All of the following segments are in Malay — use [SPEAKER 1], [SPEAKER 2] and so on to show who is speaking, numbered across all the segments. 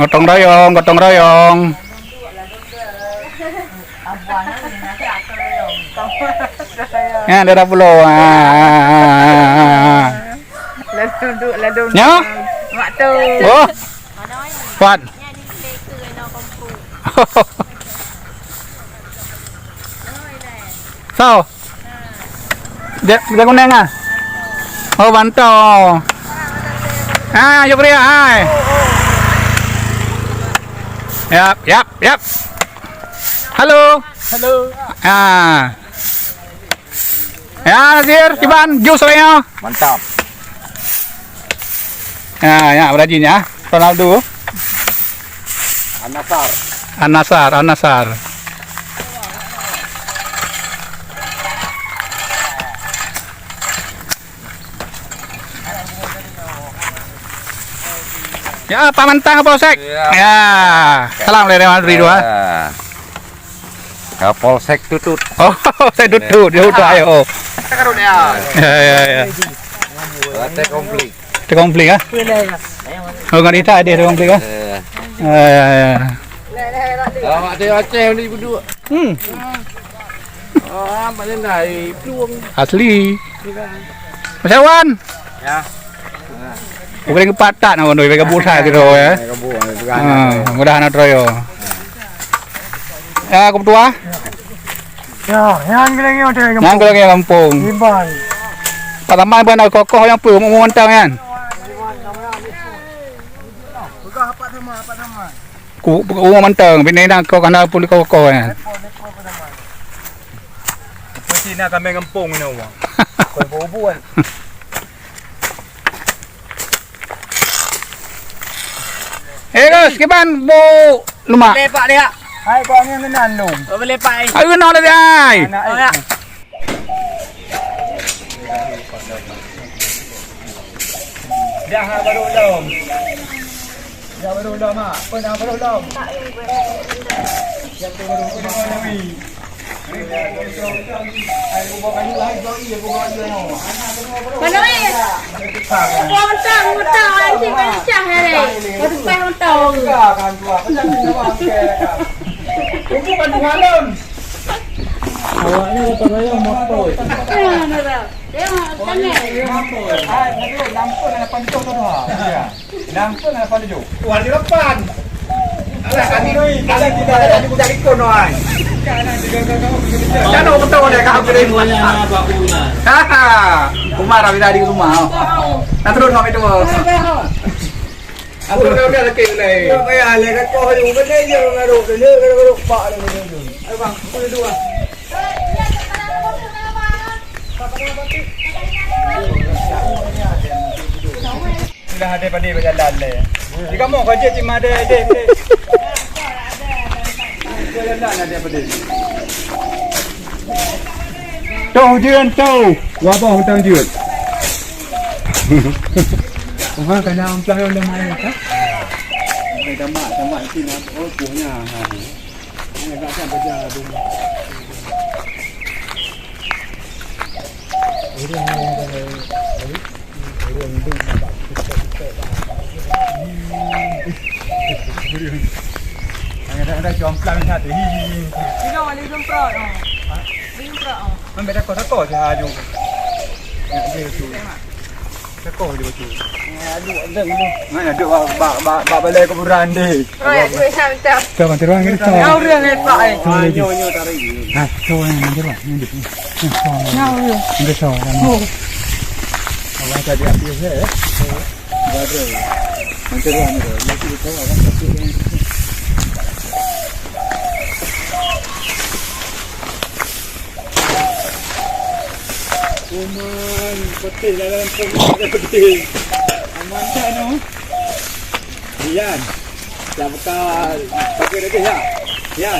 [SPEAKER 1] gotong royong. Ya, ada pulau. Nya?
[SPEAKER 2] Mak tu.
[SPEAKER 1] Oh. Kuat. Sao? Dia kuning ah. Oh, bantau. Yuk dia, hai. Yap. Halo. Ya, Nazir, Iban, jus saya.
[SPEAKER 3] Mantap.
[SPEAKER 1] Ya, berajin ya. Ronaldo. An-Nasar. Ya, Pak Mentang Polsek. Ya, salam dari Madrid dua.
[SPEAKER 3] Ya, Polsek tutut.
[SPEAKER 1] Oh, saya tutut, dia udah ayo. Ya. Te komplit ah. Oh, nggak dita dia te komplit ah. Ya.
[SPEAKER 3] Mak dia Aceh ni berdua. Macam dari peluang.
[SPEAKER 1] Asli. Mas Wan.
[SPEAKER 3] Ya.
[SPEAKER 1] Bukan kepatat nak ondoi bagi buta gitu ya. Mudah nak troyo. Ya, ketua.
[SPEAKER 2] Ya, yang lagi ada
[SPEAKER 1] Yang lagi kampung.
[SPEAKER 2] Iban.
[SPEAKER 1] Pertama benar kokoh yang pu mau mentang kan.
[SPEAKER 2] Buka apa nama?
[SPEAKER 1] Ku mentang, bini nak kau kena pun kokoh kan.
[SPEAKER 3] Apa sih nak kami kampung ni awak? Kau buat.
[SPEAKER 1] Guys, kiban bu lumak.
[SPEAKER 2] Lepak dia. Hai, kau ni kenan lu. Boleh lepak.
[SPEAKER 1] Ayo nak dah ai.
[SPEAKER 3] Dah baru belum? Dah baru belum mak? Pernah baru belum? Tak yang baru ni.
[SPEAKER 4] Mana ni? Buat mentang nanti pecah hari. Baru pay mentang.
[SPEAKER 3] Kan tua. Macam ni awak ke? Itu kan malam. Awaknya kata saya motor.
[SPEAKER 4] Dia tanya.
[SPEAKER 3] Lampun ada pancung tu dah. Lampun ada pancung. Warna depan. Alah kali kita ada budak ikon oi. Jangan betul dia kau beri buat.
[SPEAKER 1] Kumar abi tadi rumah. Nak turun kami tu.
[SPEAKER 3] Aku dah lagi ni. Kayak ada kau yang benda je ngaruk pak ni. Ayo bang, boleh dua. Sudah ada pada berjalan le. Jika mau kerja cik ada ada. Jalan ada pada.
[SPEAKER 1] Tong juen tong.
[SPEAKER 3] Wabah hutang jut.
[SPEAKER 1] Orang kena amplah yang dah mai tak?
[SPEAKER 3] Tamat sini oh punya. Ini tak sampai jauh. Ada jomplang satu.
[SPEAKER 2] Tidak ada jumpa. Jumpa.
[SPEAKER 3] Ambil takut je aju. Ya dia tu. Takut dia betul. Mana ada bak balai kuburan dia.
[SPEAKER 4] Oh ya, dua sampai.
[SPEAKER 1] Kau teruang ni kau.
[SPEAKER 2] Kau dia lepak.
[SPEAKER 3] Nyo tarik.
[SPEAKER 1] Ah, kau yang ni lah. Ni.
[SPEAKER 2] Kau.
[SPEAKER 1] Ni kau.
[SPEAKER 3] Awak tadi apa je? Baru. Nanti orang ni. Nanti kita akan kasih. Kuman, putih dalam kuman putih. Aman tak no? Ian, dah bekal. Pakai lagi ya? Ian,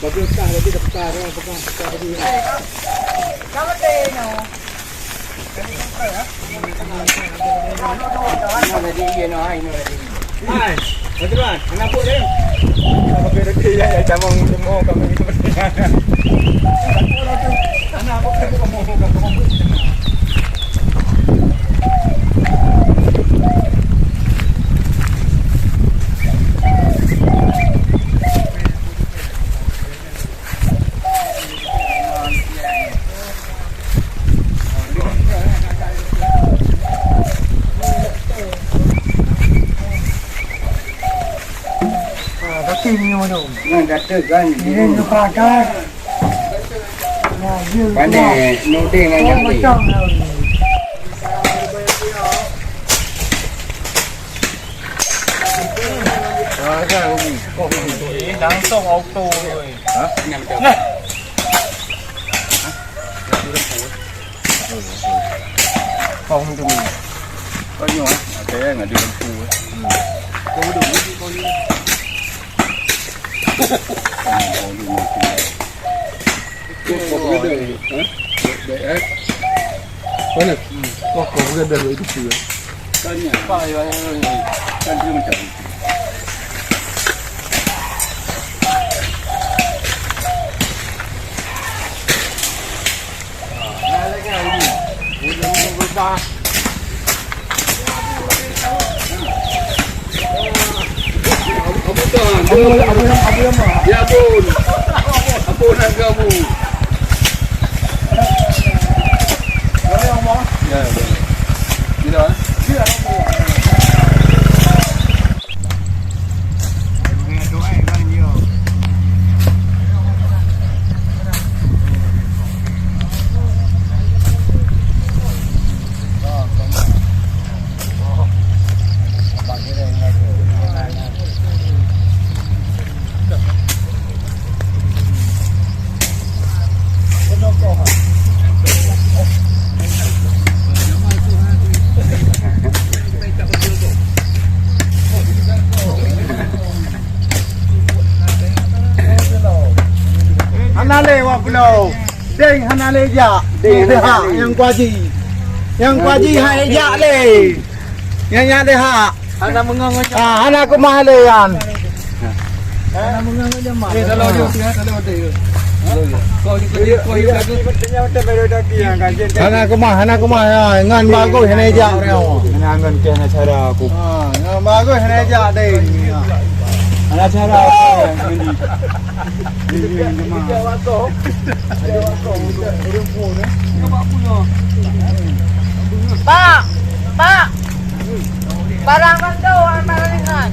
[SPEAKER 3] pakai bekal lagi dah bekal. Bekal lagi.
[SPEAKER 2] Kamu teno.
[SPEAKER 3] Mana dia Ian no? Hai, betulan. Kenapa dia? Pakai lagi ya, jamong semua kami itu. Kenapa kamu? Nang kata kan. Ini kepakai. Pandai nuding dengan ni.
[SPEAKER 2] Langsung auto rồi.
[SPEAKER 3] Hả?
[SPEAKER 2] Không cho mình.
[SPEAKER 3] Có nhiều á. Thế là đi con phu ấy. Có đủ đi con đi. Có đời hả? Để có được. Có cái đời ấy được chưa? Có nhà. Có dương chồng. Ya ampun. Ampunan kamu. Boleh ngomong? Ya, boleh. Gitu kan? Iya. Hanale wa pulau. Ding hanale ja. Ding ha yang kuaji hai ja le. Yang ya de ha.
[SPEAKER 2] Ana mengang aja.
[SPEAKER 3] Hana ku mah le yan.
[SPEAKER 2] Ana mengang aja mah.
[SPEAKER 3] Ni kalau dia kalau dia. Hana ku mah ngan bagus hanai ja reo.
[SPEAKER 2] Ngan ke na cara aku.
[SPEAKER 3] Ngan bagus hanai ja ding.
[SPEAKER 2] Ana cara
[SPEAKER 4] Pak, Pak. Barang kan doang malingan.